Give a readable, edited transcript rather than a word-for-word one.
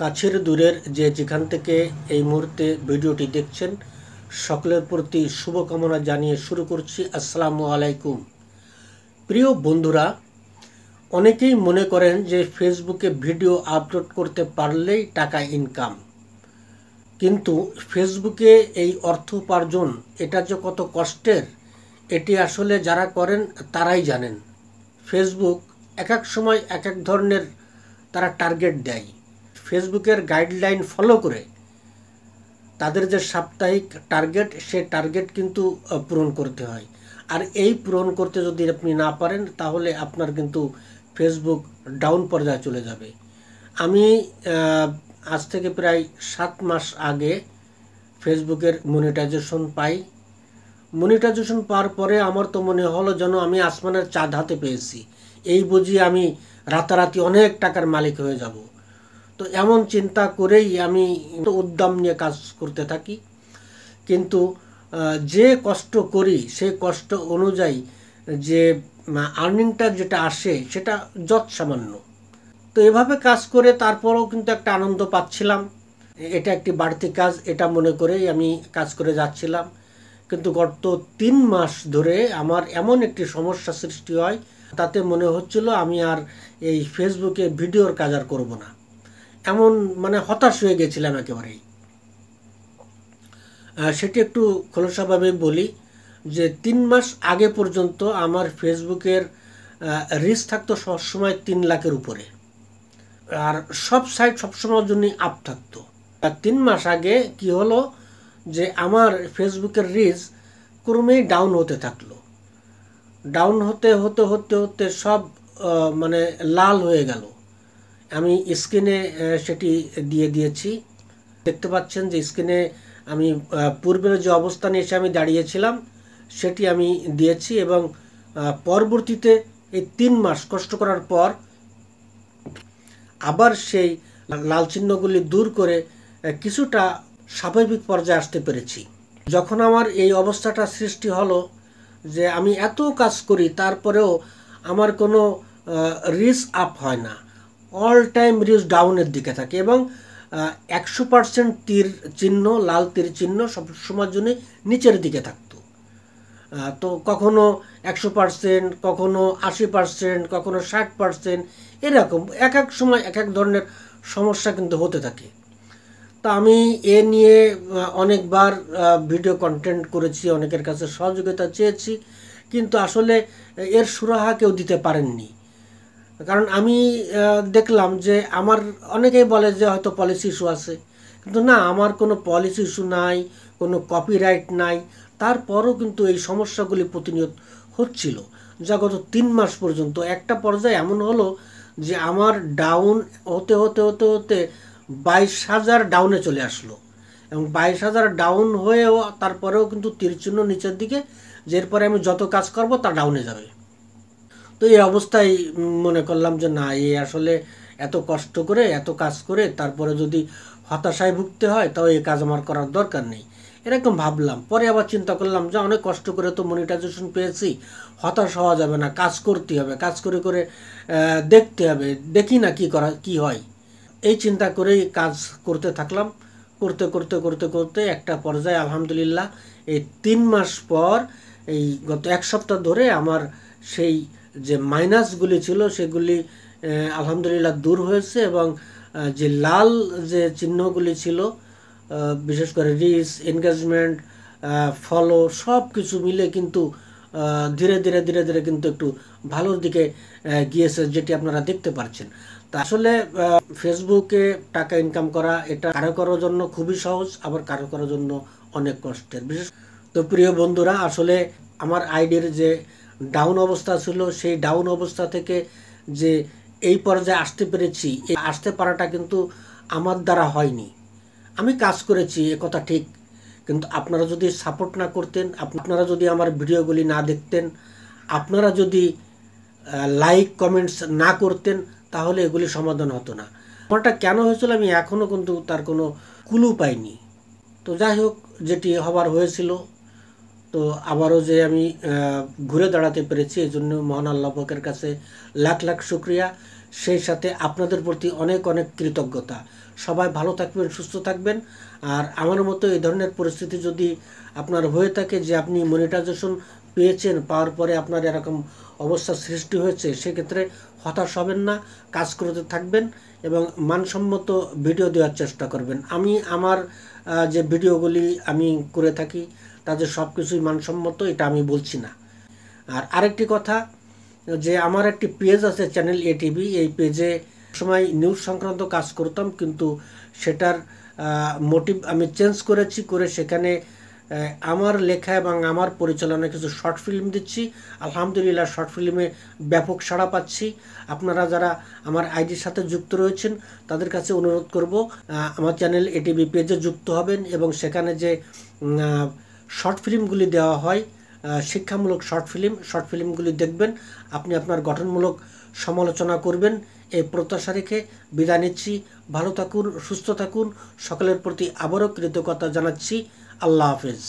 কাছের দূরের যেখান থেকে এই মুহূর্তে ভিডিওটি দেখছেন সকলের প্রতি শুভকামনা জানিয়ে শুরু করছি। আসসালামু আলাইকুম। প্রিয় বন্ধুরা, অনেকেই মনে করেন যে ফেসবুকে ভিডিও আপলোড করতে পারলেই টাকা ইনকাম, কিন্তু ফেসবুকে এই অর্থ উপার্জন এটা যে কত কষ্টের এটি আসলে যারা করেন তারাই জানেন। ফেসবুক এক এক সময় এক এক ধরনের তারা টার্গেট দেয়। ফেসবুকের গাইডলাইন ফলো করে তাদের যে সাপ্তাহিক টার্গেট, সে টার্গেট কিন্তু পূরণ করতে হয়। আর এই পূরণ করতে যদি আপনি না পারেন তাহলে আপনার কিন্তু ফেসবুক ডাউন পর্যায়ে চলে যাবে। আমি আজ থেকে প্রায় 7 মাস আগে ফেসবুকের মনিটাইজেশন পাই। মনিটাইজেশন পাওয়ার পরে আমার তো মনে হলো যেন আমি আসমানের চাঁদ হাতে পেয়েছি, এই বুঝি আমি রাতারাতি অনেক টাকার মালিক হয়ে যাব। তো এমন চিন্তা করেই আমি উদ্যম নিয়ে কাজ করতে থাকি, কিন্তু যে কষ্ট করি সেই কষ্ট অনুযায়ী যে আর্নিংটা যেটা আসে সেটা যৎ সামান্য। তো এভাবে কাজ করে তারপরেও কিন্তু একটা আনন্দ পাচ্ছিলাম, এটা একটি বাড়তি কাজ এটা মনে করেই আমি কাজ করে যাচ্ছিলাম। কিন্তু গত 3 মাস ধরে আমার এমন একটি সমস্যা সৃষ্টি হয়, তাতে মনে হচ্ছিল আমি আর এই ফেসবুকে ভিডিওর কাজ আর করবো না। এমন হতাশ হয়ে গেছিলাম একেবারেই। সেটি একটু খোলসাভাবে বলি যে 3 মাস আগে পর্যন্ত আমার ফেসবুকের রিচ থাকতো সবসময় 3 লাখের উপরে, আর সব সাইট সবসময়ের জন্যই আপ থাকতো। আর 3 মাস আগে কি হলো যে আমার ফেসবুকের রিচ ক্রমেই ডাউন হতে থাকলো। ডাউন হতে হতে হতে হতে সব লাল হয়ে গেল। আমি স্ক্রিনে সেটি দিয়ে দিয়েছি, দেখতে পাচ্ছেন যে স্ক্রিনে আমি পূর্বের যে অবস্থানে এসে আমি দাঁড়িয়েছিলাম সেটি আমি দিয়েছি, এবং পরবর্তীতে এই 3 মাস কষ্ট করার পর আবার সেই লাল চিহ্নগুলি দূর করে কিছুটা স্বাভাবিক পর্যায়ে আসতে পেরেছি। যখন আমার এই অবস্থাটা সৃষ্টি হলো যে আমি এত কাজ করি তারপরেও আমার কোনো রিচ আপ হয় না, অল টাইম রিচ ডাউনের দিকে থাকে, এবং 100% তীর চিহ্ন, লাল তীর চিহ্ন সবসময়ের জন্য নিচের দিকে থাকতো। তো কখনো 100%, কখনো 80%, কখনো 60%, এরকম এক এক সময় এক এক ধরনের সমস্যা কিন্তু হতে থাকে। তা আমি এ নিয়ে অনেকবার ভিডিও কন্টেন্ট করেছি, অনেকের কাছে সহযোগিতা চেয়েছি, কিন্তু আসলে এর সুরাহা কেউ দিতে পারেননি। কারণ আমি দেখলাম যে আমার অনেকেই বলে যে হয়তো পলিসি ইস্যু আছে, কিন্তু না, আমার কোনো পলিসি ইস্যু নাই, কোনো কপিরাইট নাই, তারপরও কিন্তু এই সমস্যাগুলি প্রতিনিয়ত হচ্ছিল। যা গত 3 মাস পর্যন্ত একটা পর্যায়ে এমন হলো যে আমার ডাউন হতে হতে হতে হতে 22,000 ডাউনে চলে আসলো, এবং 22,000 ডাউন হয়েও তারপরেও কিন্তু তীরচিহ্ন নিচের দিকে, যে এরপরে আমি যত কাজ করব তা ডাউনে যাবে। তো এই অবস্থায় মনে করলাম যে না, এই আসলে এত কষ্ট করে এত কাজ করে তারপরে যদি হতাশায় ভুগতে হয় তাও এই কাজ আমার করার দরকার নেই, এরকম ভাবলাম। পরে আবার চিন্তা করলাম যে অনেক কষ্ট করে তো মনিটাইজেশন পেয়েছি, হতাশ হওয়া যাবে না, কাজ করতে হবে, কাজ করে করে দেখতে হবে, দেখি না কি হয়। এই চিন্তা করেই কাজ করতে থাকলাম। করতে করতে করতে করতে একটা পর্যায়ে আলহামদুলিল্লাহ এই 3 মাস পর, এই গত 1 সপ্তাহ ধরে আমার সেই যে মাইনাসগুলি ছিল সেগুলি আলহামদুলিল্লাহ দূর হয়েছে, এবং যে লাল যে চিহ্নগুলি ছিল, বিশেষ করে রিচ, এনগেজমেন্ট, ফলো, সব কিছু মিলে কিন্তু ধীরে ধীরে ধীরে ধীরে কিন্তু একটু ভালোর দিকে গিয়েছে, যেটি আপনারা দেখতে পাচ্ছেন। তা আসলে ফেসবুকে টাকা ইনকাম করা এটা কারো কারোর জন্য খুবই সহজ, আবার কারো কারোর জন্য অনেক কষ্টের। বিশেষ তো প্রিয় বন্ধুরা, আসলে আমার আইডির যে ডাউন অবস্থা ছিল, সেই ডাউন অবস্থা থেকে যে এই পর্যায়ে আসতে পেরেছি, এই আসতে পারাটা কিন্তু আমার দ্বারা হয়নি। আমি কাজ করেছি, এ কথা ঠিক, কিন্তু আপনারা যদি সাপোর্ট না করতেন, আপনারা যদি আমার ভিডিওগুলি না দেখতেন, আপনারা যদি লাইক কমেন্টস না করতেন, তাহলে এগুলি সমাধান হতো না। আমারটা কেন হয়েছিল আমি এখনও কিন্তু তার কোনো ক্লু পাইনি। তো যাই হোক, যেটি হবার হয়েছিল, তো আবারও যে আমি ঘুরে দাঁড়াতে পেরেছি, এই জন্য মহান আল্লাহ পাকের কাছে লাখ লাখ শুক্রিয়া। সেই সাথে আপনাদের প্রতি অনেক অনেক কৃতজ্ঞতা। সবাই ভালো থাকবেন, সুস্থ থাকবেন। আর আমার মতো এই ধরনের পরিস্থিতি যদি আপনার হয়ে থাকে যে আপনি মনিটাইজেশন পেয়েছেন, পাওয়ার পরে আপনার এরকম অবস্থার সৃষ্টি হয়েছে, সেক্ষেত্রে হতাশ হবেন না, কাজ করতে থাকবেন এবং মানসম্মত ভিডিও দেওয়ার চেষ্টা করবেন। আমি আমার যে ভিডিওগুলি আমি করে থাকি তাদের সব কিছুই মানসম্মত, এটা আমি বলছি না। আর আরেকটি কথা, যে আমার একটি পেজ আছে চ্যানেল এটিভি, এই পেজে সময় নিউজ সংক্রান্ত কাজ করতাম, কিন্তু সেটার মোটিভ আমি চেঞ্জ করেছি, করে সেখানে আমার লেখা এবং আমার পরিচালনায় কিছু শর্ট ফিল্ম দিচ্ছি। আলহামদুলিল্লাহ শর্ট ফিল্মে ব্যাপক সাড়া পাচ্ছি। আপনারা যারা আমার আইডির সাথে যুক্ত রয়েছেন তাদের কাছে অনুরোধ করব আমার চ্যানেল এটিভি পেজে যুক্ত হবেন এবং সেখানে যে শর্ট ফিল্মগুলি দেওয়া হয়, শিক্ষামূলক শর্ট ফিল্মগুলি দেখবেন, আপনি আপনার গঠনমূলক সমালোচনা করবেন, এই প্রত্যাশা রেখে বিদায় নিচ্ছি। ভালো থাকুন, সুস্থ থাকুন। সকলের প্রতি আবারও কৃতজ্ঞতা জানাচ্ছি। আল্লাহ হাফেজ।